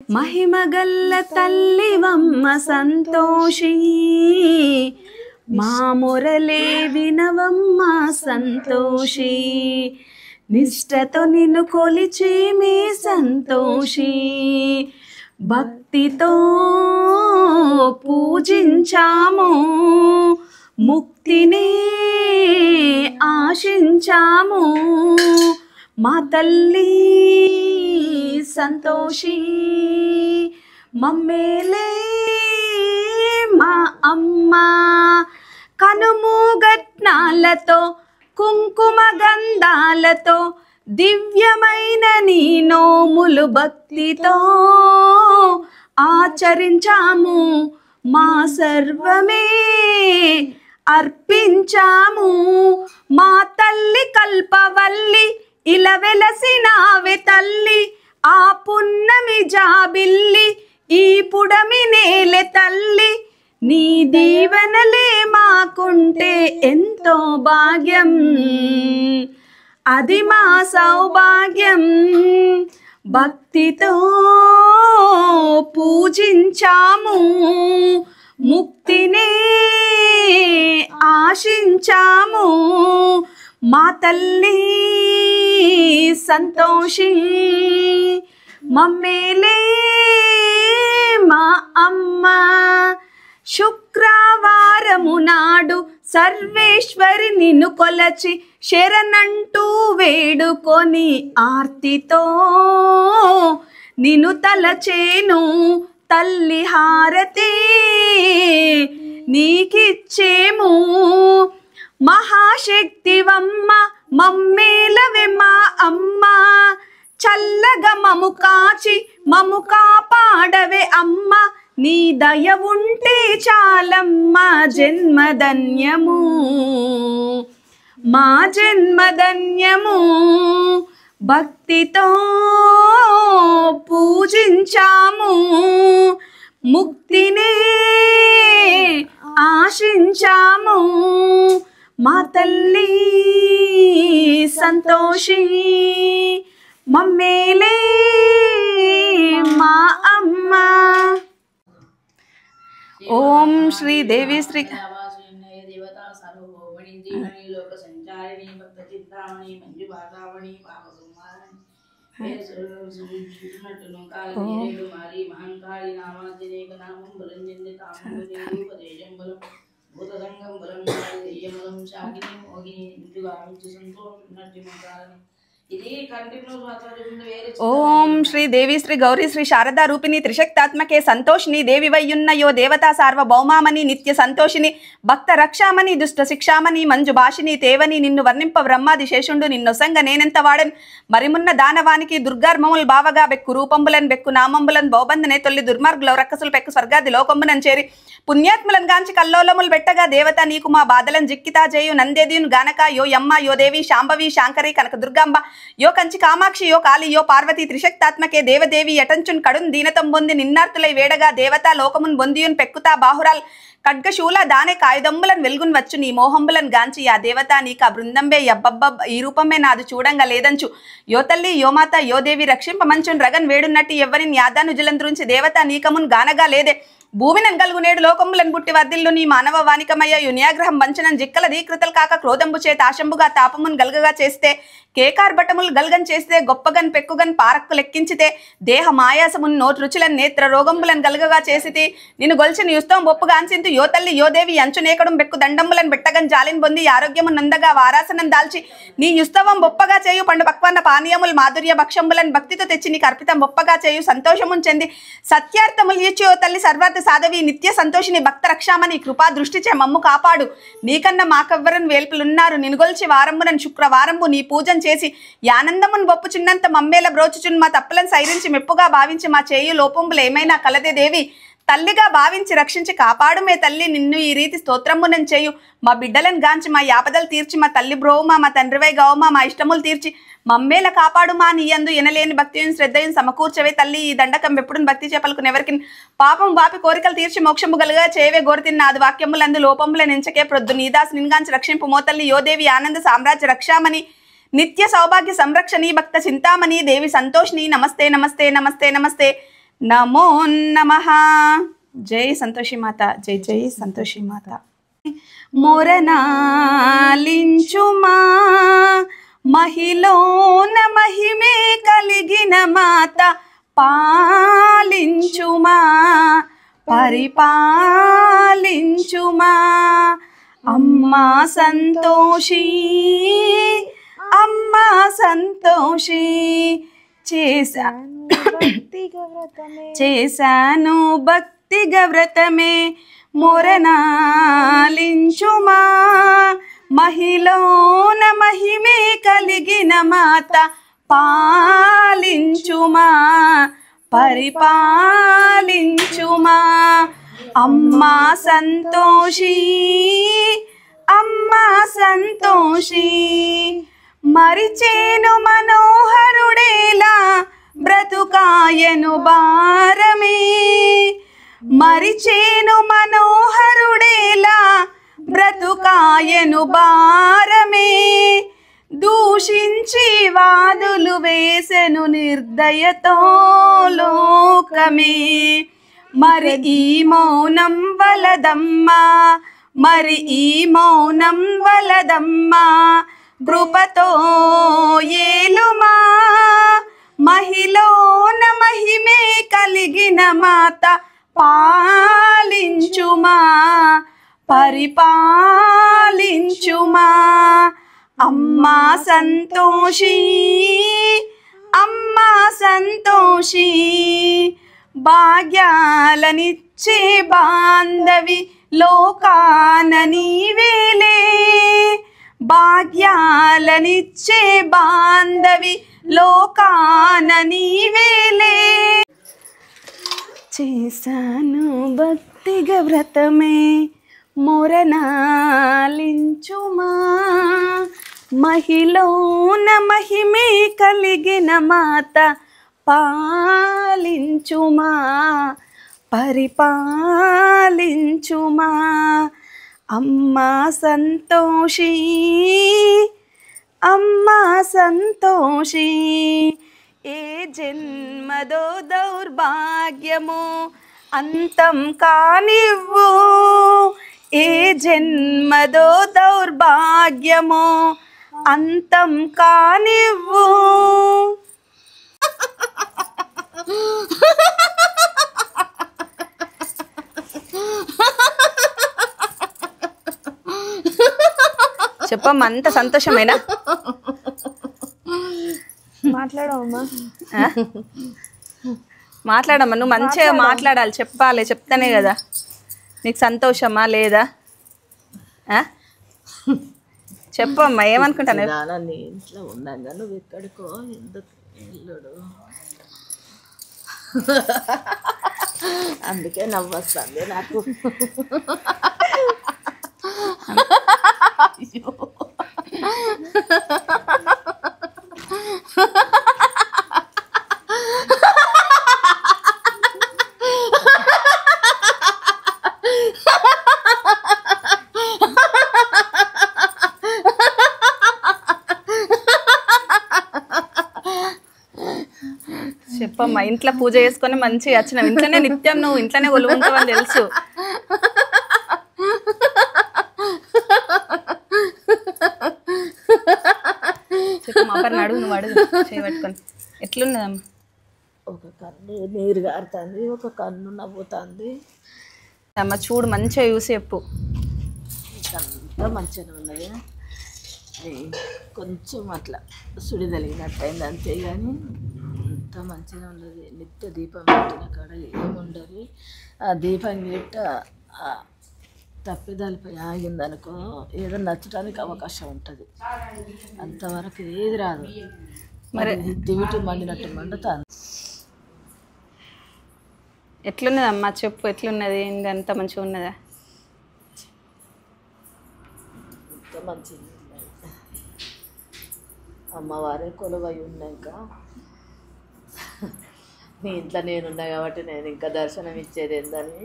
మహిమగల్ల తల్లివమ్మ సంతోషి, మా మొరలే వినవమ్మ సంతోషి, నిష్టతో నిన్ను కొలిచి మీ సంతోషి, భక్తితో పూజించాము, ముక్తిని ఆశించాము, మా తల్లి సంతోషి, మమ్మేలే మా అమ్మ, కనుమూగట్నాలతో కుంకుమ గంధాలతో దివ్యమైన నీ నోములు భక్తితో ఆచరించాము, మా సర్వమే అర్పించాము, మా తల్లి కల్పవల్లి ఇలా వెలసినావే తల్లి, ఆ పున్నమి జాబిల్లి ఈ పుడమి నేలె తల్లి, నీ దీవెనలే మాకుంటే ఎంతో భాగ్యం, అది మా సౌభాగ్యం, భక్తితో పూజించాము, ముక్తినే ఆశించాము, మా తల్లి సంతోషి, మమ్మేలే మా అమ్మ. శుక్రవారము నాడు సర్వేశ్వరి నిన్ను కొలచి శరణంటూ వేడుకొని ఆర్తితో నిన్ను తలచేను తల్లి హారతి నీకిచ్చేము, మహాశక్తివమ్మ మమ్మేలవే మా అమ్మ, చల్లగా మము కాచి మము కాపాడవే అమ్మ, నీ దయ ఉంటే చాలమ్మ జన్మధన్యము, మా జన్మధన్యము, భక్తితో పూజించాము, ముక్తినే ఆశించాము, మా తల్లి సంతోషి, మమ్మేలే మా అమ్మ. ఓం శ్రీ దేవి శ్రీ ఓం శ్రీ దేవి శ్రీ గౌరీ శ్రీ శారదా రూపిణి త్రిశక్తాత్మకే సంతోషిని దేవి వయ్యున్న యో దేవతా సార్వభౌమామని నిత్య సంతోషిని భక్త రక్షామణి దుష్ట శిక్షామణి మంజు భాషిని తేవని నిన్ను వర్ణింప బ్రహ్మాది శేషుండు నిన్నొసంగ నేనెంత వాడన్ మరిమున్న దానవానికి దుర్గార్మములు బావగా బెక్కు రూపంబులన్ బెక్కు నామంబులన్ బౌబంధనే తొల్లి దుర్మార్గుల రక్కసులు పెక్కు స్వర్గాది లోకంబునన్ చేరి పుణ్యాత్ములను గాంచి కల్లోలములు పెట్టగా దేవత నీకు మా బాధలను జిక్కితా చేయు నందేదియును గానక యో యమ్మ యో దేవి శాంభవి శాంకరి కనక దుర్గాంబ యో కంచి కామాక్షి యో కాళి యో పార్వతి త్రిశక్తాత్మకే దేవదేవి ఎటంచున్ కడున్ దీనతం బొంది నిన్నార్తులై వేడగా దేవతా లోకమున్ బొందియున్ పెక్కుతా బాహురాల్ ఖడ్గశూల దానే కాయుదంబులను వెలుగున్ వచ్చు నీ మోహంబులను గాంచి ఆ దేవత నీకు ఆ బృందంబే యబ్బబ్బ ఈ రూపమే నాదు చూడంగా లేదంచు యో తల్లి యో మాత యో దేవి రక్షింపమంచున్ రగన్ వేడున్నట్టు ఎవ్వరిని యాదానుజులంద్రుంచి దేవత నీకమున్ గానగా లేదే భూమినన్ గలుగు నేడు లోకములను బుట్టి వర్ధిల్లు నీ మానవ వానికమయ్య యున్యాగ్రహం వంచనన్ జిక్కల దీకృతలు కాక క్రోధంబు చేత ఆశంబుగా తాపమున్ గల్గగా చేస్తే కేకార్బటములు గల్గన్ చేస్తే గొప్పగన్ పెక్కుగన్ పారక్కు లెక్కించితే దేహ మాయాసమున్ నోటు రుచులను నేత్ర రోగంబులను గల్గగా చేసితే నిన్ను గొల్చిన యుస్తం బొప్పుగా అంచింతు యో తల్లి యో దేవి అంచునేకడం బెక్కు దండంబులను బెట్టగన్ జాలిన్ పొంది ఆరోగ్యము నందగా వారాసనం దాల్చి నీ యుస్తవం బొప్పగా చేయు పండు పక్వన్న పానీయములు మాధుర్య భక్షంబులను భక్తితో తెచ్చి నీకు అర్పితం బొప్పగా చేయు సంతోషమున్ చెంది సత్యార్థములు ఇచ్చి యో తల్లి సర్వార్థ సాధవి నిత్య సంతోషిని భక్త రక్షామని కృపా దృష్టిచే మమ్ము కాపాడు నీకన్న మాకెవ్వరని వేల్పులున్నారు నినుగొల్చి వారంబునన్ శుక్రవారంబు నీ పూజన్ చేసి యానందమును బొప్పుచున్నంత మమ్మేల బ్రోచుచున్ మా తప్పులను సైరించి మెప్పుగా భావించి మా చేయు లోపంబులు ఏమైనా కలదే దేవి తల్లిగా భావించి రక్షించి కాపాడు మే తల్లి నిన్ను ఈ రీతి స్తోత్రమునని చేయు మా బిడ్డలను గాంచి మా యాపదలు తీర్చి మా తల్లి బ్రోవుమా మా తండ్రివై గౌమా మా ఇష్టములు తీర్చి మమ్మేల కాపాడు మా నీయందు ఎనలేని భక్తిని శ్రద్ధయుని సమకూర్చవే తల్లి ఈ దండకం ఎప్పుడుని భక్తి చెప్పలుకునెవరికి పాపం వాపి కోరికలు తీర్చి మోక్షము గలుగా చేయవే గోరితిన్న నాది వాక్యములందు లోపముల నించకే ప్రొద్దు నీదాస్ నిన్గాంచి రక్షింపు మోతల్లి యోదేవి ఆనంద సామ్రాజ్య రక్షామణి నిత్య సౌభాగ్య సంరక్షణి భక్త చింతామణి దేవి సంతోషిని నమస్తే నమస్తే నమస్తే నమస్తే నమో నమః. జై సంతోషి మాత, జై జై సంతోషి మాత. మొరనాలించుమా మహిలోన మహిమే కలిగిన మాత, పాలించుమా పరిపాలించుమా. అమ్మా సంతోషి, అమ్మా సంతోషి, చేశాను భక్తిగా వ్రతమే. మొరనాలించుమా మహిలోన మహిమే కలిగిన మాత, పాలించుమా పరిపాలించుమా. అమ్మా సంతోషి, అమ్మా సంతోషి, మరిచేను మనోహరుడేలా బ్రతుకాయను భారమే. మరిచేను మనోహరుడేలా బ్రతుకాయను భారమే. దూషించి వాదులు వేసెను నిర్దయతో లోకమే. మరి ఈ మౌనం వలదమ్మా, మరి ఈ మౌనం వలదమ్మా. కృపతో ఏలుమా మహిలోన మహిమే కలిగిన మాత, పాలించుమా పరిపాలించుమా. అమ్మా సంతోషి, అమ్మా సంతోషి, భాగ్యాలనిచ్చే బాంధవి లోకాన నీవేలే. భాగ్యాలనిచ్చే బాంధవి లోకాన నీవేలే. చేశాను భక్తిగా వ్రతమే, మొరనాలించుమా మహిలోన మహిమే కలిగిన మాత, పాలించుమా పరిపాలించుమా. అమ్మా సంతోషి, అమ్మా సంతోషి, ఏ జన్మదో దౌర్భాగ్యమో అంతం కానివ్వు. ఏ జన్మదో దౌర్భాగ్యమో అంతం కానివ్వు. చెప్పమ్మా, అంత సంతోషమేనా? మాట్లాడమ్మా, మాట్లాడమ్మా, నువ్వు మంచిగా మాట్లాడాలి, చెప్పాలి, చెప్తానే కదా నీకు సంతోషమా లేదా. చెప్పమ్మా, ఏమనుకుంటాను. నీ ఇంట్లో ఉన్నాగా నువ్వు ఎక్కడికో ఎందుకు వెళ్ళడు, అందుకే నవ్వొస్తుంది నాకు. చెప్పమ్మా, ఇంట్లో పూజ చేసుకొని మంచిగా వచ్చినావు. ఇంట్లోనే నిత్యం నువ్వు ఇంట్లోనే కొలువుంటావని తెలుసు. చెప్పమ్మా, ఒకరిని అడుగు, నువ్వు అడుగు చేయబట్టుకొని. ఎట్లున్నదమ్మా? ఒక కన్ను నీరు గారుతుంది, ఒక కన్ను నవ్వుతుంది. అమ్మ చూడు, మంచిగా చూసి చెప్పు. అంతా మంచిగా ఉన్నది, కొంచెం అట్లా సుడి తగిలినట్టయింది అంతే. కానీ అంత మంచిగా ఉన్నది. నిత్య దీపం పెట్టిన కాడ ఏముండదు. ఆ దీపం గిట్ట తప్పిదాలపై ఆగిందనుకో ఏదో నచ్చడానికి అవకాశం ఉంటుంది. అంతవరకు ఏది రాదు. మరి దివిటి మండినట్టు మండుతాను. ఎట్లున్నదమ్మా చెప్పు, ఎట్లున్నది? అంత మంచిగా ఉన్నదా? అంత మంచిగా అమ్మవారే కొలువై ఉన్నాక నీ ఇంట్లో నేనున్నా కాబట్టి నేను ఇంకా దర్శనం ఇచ్చేది ఏందని